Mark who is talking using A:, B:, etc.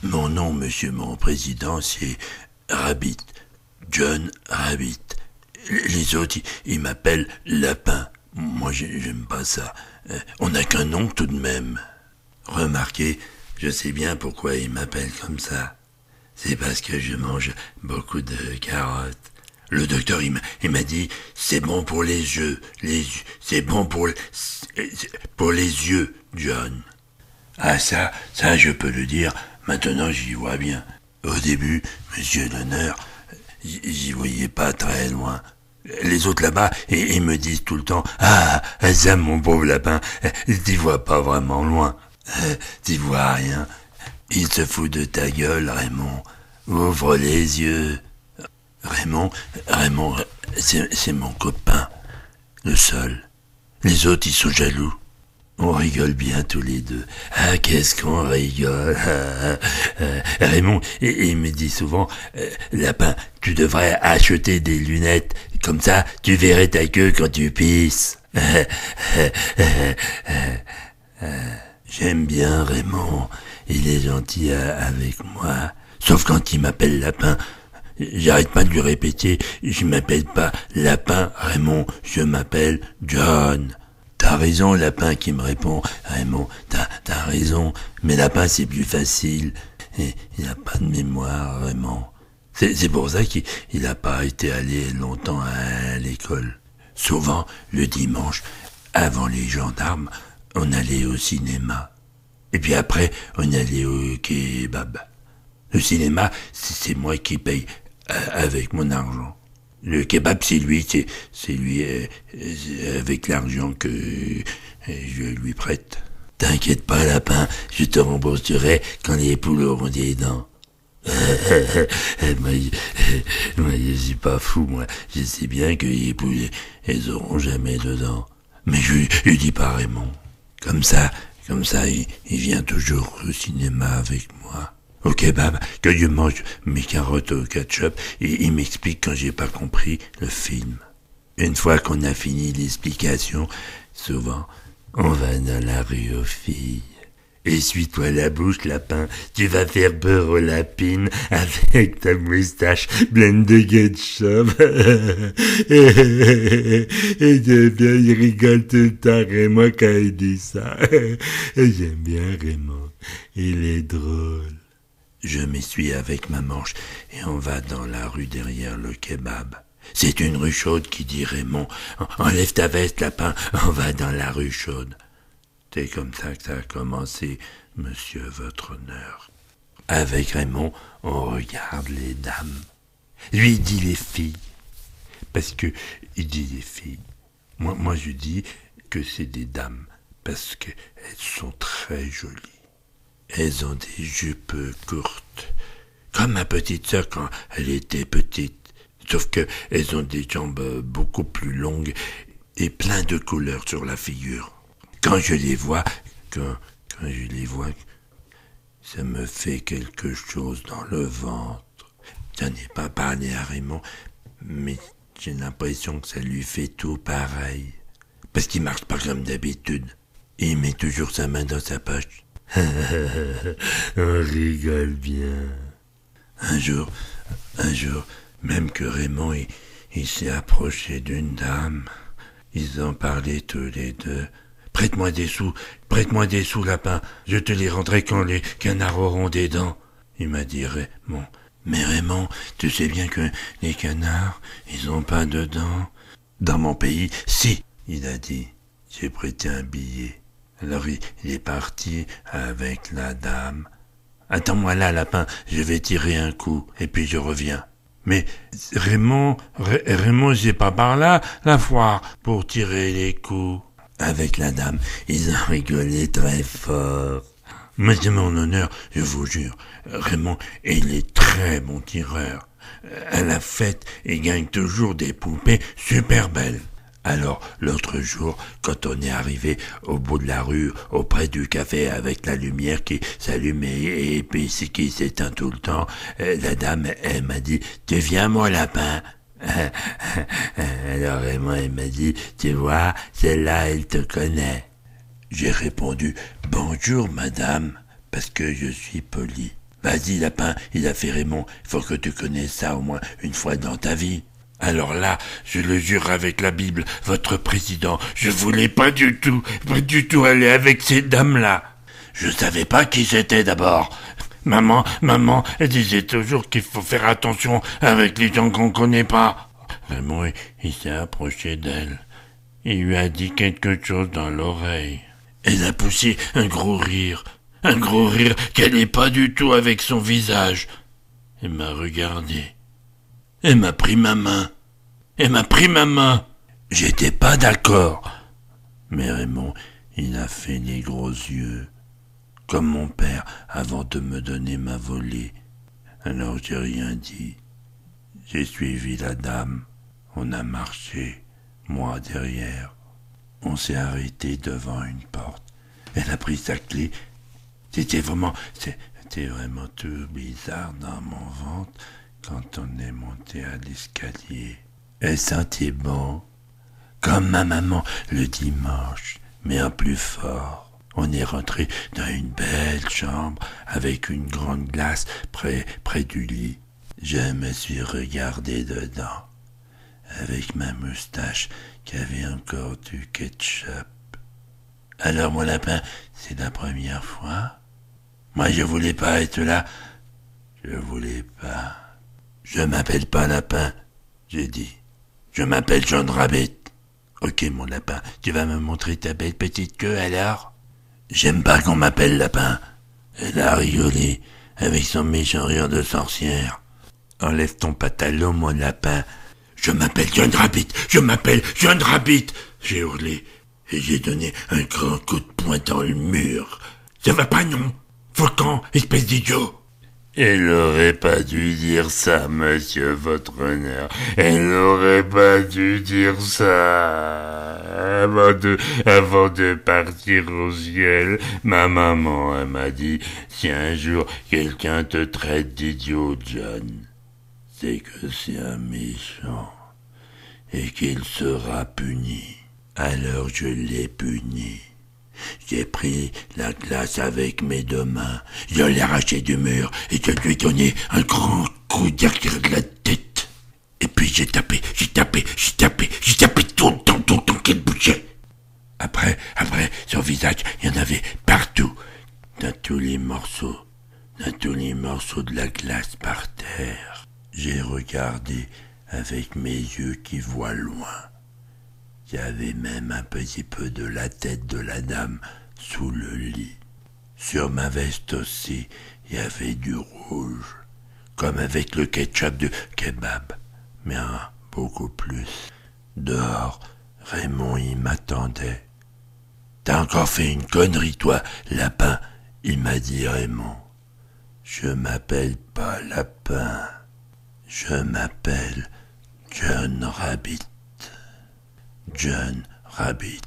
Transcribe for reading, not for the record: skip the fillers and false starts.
A: Mon nom, monsieur mon président, c'est Rabbit. John Rabbit. Les autres, ils m'appellent Lapin. Moi, j'aime pas ça. On n'a qu'un nom tout de même. Remarquez, je sais bien pourquoi ils m'appellent comme ça. C'est parce que je mange beaucoup de carottes. Le docteur, il m'a dit, c'est bon pour les yeux, c'est bon pour les yeux, John. Ah ça, je peux le dire, maintenant j'y vois bien. Au début, monsieur l'honneur, j'y voyais pas très loin. Les autres là-bas, ils me disent tout le temps, ah, ça mon pauvre lapin, t'y vois pas vraiment loin, t'y vois rien. Il se fout de ta gueule, Raymond. Ouvre les yeux. Raymond, c'est mon copain, le seul. Les autres, ils sont jaloux. On rigole bien tous les deux. Ah, qu'est-ce qu'on rigole. Raymond, il me dit souvent, Lapin, tu devrais acheter des lunettes. Comme ça, tu verrais ta queue quand tu pisses. J'aime bien Raymond. Il est gentil avec moi. Sauf quand il m'appelle Lapin. J'arrête pas de lui répéter, je m'appelle pas Lapin, Raymond, je m'appelle John. T'as raison, Lapin, qui me répond. Raymond, t'as raison, mais Lapin, c'est plus facile. Et il a pas de mémoire, Raymond. C'est pour ça qu'il a pas été allé longtemps à l'école. Souvent, le dimanche, avant les gendarmes, on allait au cinéma. Et puis après, on allait au kebab. Le cinéma, c'est moi qui paye avec mon argent. Le kebab, c'est lui avec l'argent que je lui prête. T'inquiète pas, Lapin, je te rembourserai quand les poules auront des dents. moi, je suis pas fou, moi. Je sais bien que les poules, elles auront jamais de dents. Mais je dis pas Raymond. Comme ça, il vient toujours au cinéma avec moi. Au kebab, que je mange mes carottes au ketchup et il m'explique quand j'ai pas compris le film. Une fois qu'on a fini l'explication, souvent, on va dans la rue aux filles. Essuie-toi la bouche, Lapin, tu vas faire beurre aux lapines avec ta moustache pleine de ketchup. Et il rigole tout le temps, Raymond, quand il dit ça. J'aime bien Raymond, il est drôle. Je m'essuie avec ma manche et on va dans la rue derrière le kebab. C'est une rue chaude qui dit Raymond. Enlève ta veste, Lapin, on va dans la rue chaude. C'est comme ça que ça a commencé, monsieur votre honneur. Avec Raymond, on regarde les dames. Lui, il dit les filles. Parce que il dit les filles. Moi, je dis que c'est des dames. Parce qu'elles sont très jolies. Elles ont des jupes courtes, comme ma petite sœur quand elle était petite, sauf que elles ont des jambes beaucoup plus longues et plein de couleurs sur la figure. Quand je les vois, ça me fait quelque chose dans le ventre. J'en ai pas parlé à Raymond, mais j'ai l'impression que ça lui fait tout pareil. Parce qu'il marche pas comme d'habitude. Il met toujours sa main dans sa poche. On rigole bien. Un jour, même que Raymond, il s'est approché d'une dame. Ils en parlaient tous les deux. Prête-moi des sous, Lapin. Je te les rendrai quand les canards auront des dents. Il m'a dit Raymond. Mais Raymond, tu sais bien que les canards, ils ont pas de dents. Dans mon pays, si, il a dit. J'ai prêté un billet. Alors il est parti avec la dame. Attends-moi là, Lapin, je vais tirer un coup, et puis je reviens. Mais Raymond, j'ai pas par là, la foire, pour tirer les coups. Avec la dame, ils ont rigolé très fort. Mais c'est mon honneur, je vous jure. Raymond, il est très bon tireur. À la fête, il gagne toujours des poupées super belles. Alors, l'autre jour, quand on est arrivé au bout de la rue, auprès du café avec la lumière qui s'allumait et puis qui s'éteint tout le temps, la dame, elle m'a dit « Tu viens, mon lapin ?» Alors Raymond, elle m'a dit « Tu vois, celle-là, elle te connaît. » J'ai répondu « Bonjour, madame », parce que je suis poli. Vas-y, lapin, il a fait Raymond. Faut que tu connaisses ça au moins une fois dans ta vie. Alors là, je le jure avec la Bible, votre président, je voulais pas du tout aller avec ces dames-là. Je savais pas qui c'était d'abord. Maman, elle disait toujours qu'il faut faire attention avec les gens qu'on connaît pas. Raymond, il s'est approché d'elle. Il lui a dit quelque chose dans l'oreille. Elle a poussé un gros rire qu'elle n'est pas du tout avec son visage. Elle m'a regardé. Elle m'a pris ma main. J'étais pas d'accord. Mais Raymond, il a fait les gros yeux, comme mon père avant de me donner ma volée. Alors j'ai rien dit. J'ai suivi la dame. On a marché, moi derrière. On s'est arrêté devant une porte. Elle a pris sa clé. C'était vraiment tout bizarre dans mon ventre quand on est monté à l'escalier. Elle sentait bon, comme ma maman le dimanche, mais en plus fort. On est rentré dans une belle chambre avec une grande glace près du lit. Je me suis regardé dedans, avec ma moustache qui avait encore du ketchup. Alors mon lapin, c'est la première fois. Moi je voulais pas être là. Je voulais pas. Je m'appelle pas lapin, j'ai dit. Je m'appelle John Rabbit. Ok mon lapin, tu vas me montrer ta belle petite queue alors? J'aime pas qu'on m'appelle lapin. Elle a rigolé avec son méchant rire de sorcière. Enlève ton pantalon mon lapin. Je m'appelle John Rabbit. J'ai hurlé. Et j'ai donné un grand coup de poing dans le mur. Ça va pas, non? Faucon, espèce d'idiot! Elle aurait pas dû dire ça, monsieur votre honneur. Elle aurait pas dû dire ça. Avant de partir au ciel, ma maman, elle m'a dit, si un jour quelqu'un te traite d'idiot, John, c'est que c'est un méchant et qu'il sera puni. Alors je l'ai puni. J'ai pris la glace avec mes deux mains, je l'ai arraché du mur et je lui ai donné un grand coup derrière la tête. Et puis j'ai tapé tout le temps qu'elle bougeait. Après, son visage, il y en avait partout, dans tous les morceaux de la glace par terre. J'ai regardé avec mes yeux qui voient loin. Il y avait même un petit peu de la tête de la dame sous le lit. Sur ma veste aussi, il y avait du rouge, comme avec le ketchup de kebab, mais beaucoup plus. Dehors, Raymond y m'attendait. T'as encore fait une connerie, toi, lapin, il m'a dit Raymond. Je m'appelle pas lapin, je m'appelle John Rabbit. John Rabbit.